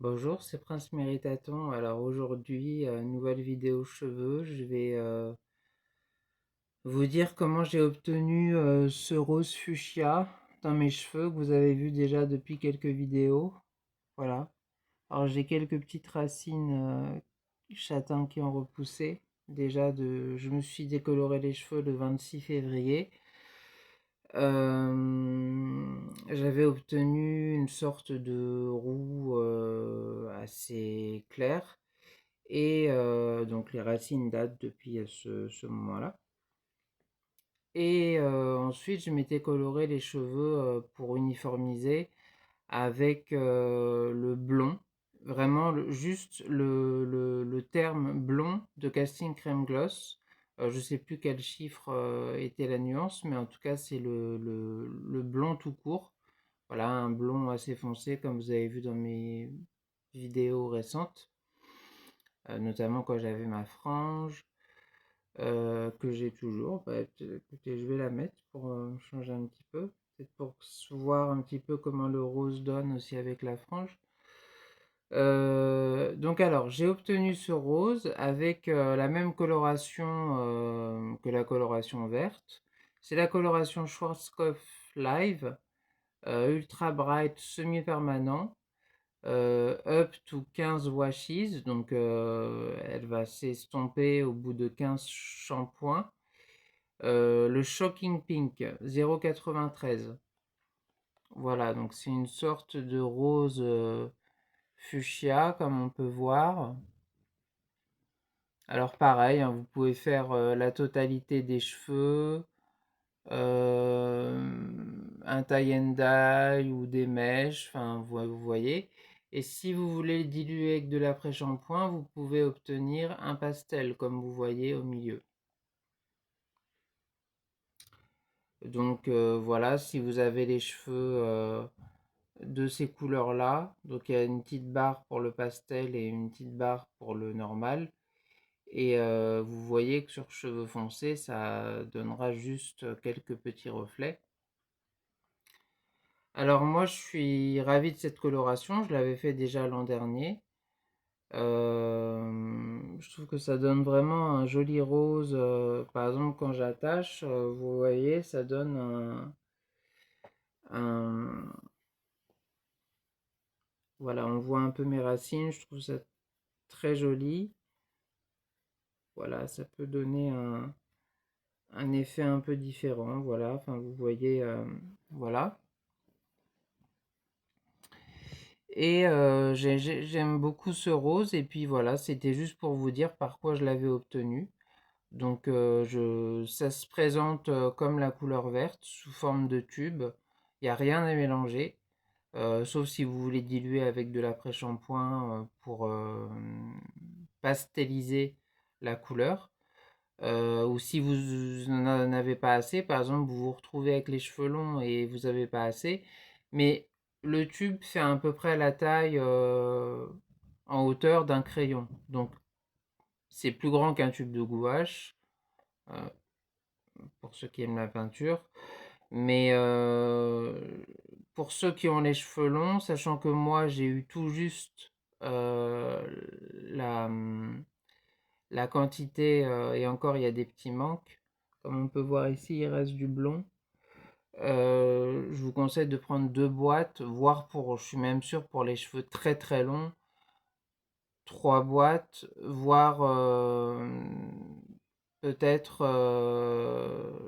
Bonjour, c'est Prince Méritaton. Alors aujourd'hui, nouvelle vidéo cheveux. Je vais vous dire comment j'ai obtenu ce rose fuchsia dans mes cheveux que vous avez vu déjà depuis quelques vidéos. Voilà. Alors j'ai quelques petites racines châtains qui ont repoussé. Je me suis décoloré les cheveux le 26 février. J'avais obtenu une sorte de roux assez clair. Et donc les racines datent depuis ce moment-là. Et ensuite, je m'étais coloré les cheveux pour uniformiser avec le blond. Vraiment, juste le terme blond de Casting Crème Gloss. Je ne sais plus quel chiffre était la nuance, mais en tout cas, c'est le blond tout court. Voilà, un blond assez foncé, comme vous avez vu dans mes vidéos récentes, notamment quand j'avais ma frange. Que j'ai toujours. Bah, écoutez, je vais la mettre pour changer un petit peu. Peut-être pour voir un petit peu comment le rose donne aussi avec la frange. Donc alors, j'ai obtenu ce rose avec la même coloration que la coloration verte. C'est la coloration Schwarzkopf Live, Ultra Bright semi-permanent. Up to 15 washes, donc elle va s'estomper au bout de 15 shampoings. Le Shocking Pink 0,93. Voilà, donc c'est une sorte de rose fuchsia, comme on peut voir. Alors pareil, hein, vous pouvez faire la totalité des cheveux, un tie and dye ou des mèches, enfin vous voyez. Et si vous voulez le diluer avec de l'après-shampoing, vous pouvez obtenir un pastel, comme vous voyez au milieu. Donc voilà, si vous avez les cheveux de ces couleurs-là, donc il y a une petite barre pour le pastel et une petite barre pour le normal. Et vous voyez que sur cheveux foncés, ça donnera juste quelques petits reflets. Alors moi, je suis ravi de cette coloration. Je l'avais fait déjà l'an dernier. Je trouve que ça donne vraiment un joli rose. Par exemple, quand j'attache, vous voyez, ça donne un... Voilà, on voit un peu mes racines. Je trouve ça très joli. Voilà, ça peut donner un effet un peu différent. Voilà, enfin vous voyez, voilà. Et j'aime beaucoup ce rose. Et puis voilà, c'était juste pour vous dire par quoi je l'avais obtenu. Donc ça se présente comme la couleur verte, sous forme de tube. Il n'y a rien à mélanger, sauf si vous voulez diluer avec de l'après-shampoing pour pastelliser la couleur. Ou si vous n'en avez pas assez, par exemple, vous vous retrouvez avec les cheveux longs et vous n'avez pas assez. Mais le tube fait à peu près la taille en hauteur d'un crayon. Donc c'est plus grand qu'un tube de gouache, euh, pour ceux qui aiment la peinture. Mais pour ceux qui ont les cheveux longs, sachant que moi j'ai eu tout juste euh, la, la quantité, et encore il y a des petits manques. Comme on peut voir ici, il reste du blond. Je vous conseille de prendre 2 boîtes, voire je suis même sûr pour les cheveux très très longs, 3 boîtes, voire peut-être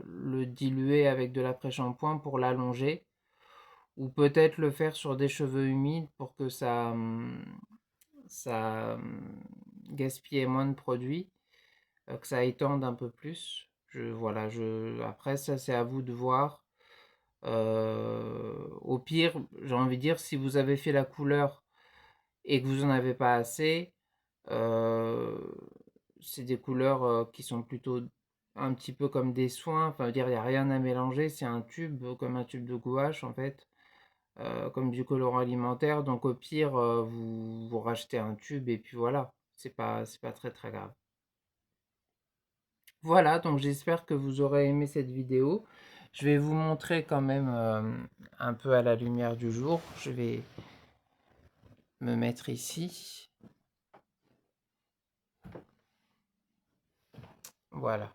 le diluer avec de l'après-shampoing pour l'allonger, ou peut-être le faire sur des cheveux humides pour que ça gaspille moins de produits, que ça étende un peu plus. Voilà, après ça c'est à vous de voir. Au pire, j'ai envie de dire, si vous avez fait la couleur et que vous en avez pas assez, euh, c'est des couleurs qui sont plutôt un petit peu comme des soins. Enfin, dire, il n'y a rien à mélanger. C'est un tube, comme un tube de gouache, en fait, comme du colorant alimentaire. Donc, au pire, vous rachetez un tube et puis voilà. C'est pas très très grave. Voilà, donc j'espère que vous aurez aimé cette vidéo. Je vais vous montrer quand même un peu à la lumière du jour. Je vais me mettre ici. Voilà.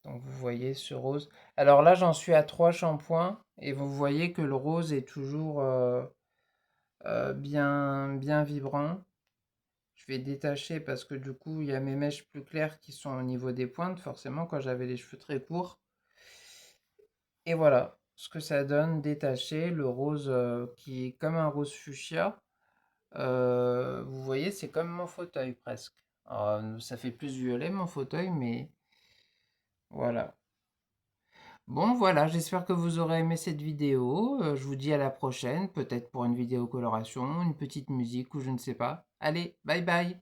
Donc vous voyez ce rose. Alors là, j'en suis à 3 shampoings et vous voyez que le rose est toujours bien vibrant. Je vais détacher parce que du coup, il y a mes mèches plus claires qui sont au niveau des pointes, forcément, quand j'avais les cheveux très courts. Et voilà ce que ça donne détaché, le rose qui est comme un rose fuchsia. Vous voyez, c'est comme mon fauteuil presque. Alors, ça fait plus violet mon fauteuil, mais voilà. Bon, voilà, j'espère que vous aurez aimé cette vidéo. Je vous dis à la prochaine, peut-être pour une vidéo coloration, une petite musique ou je ne sais pas. Allez, bye bye!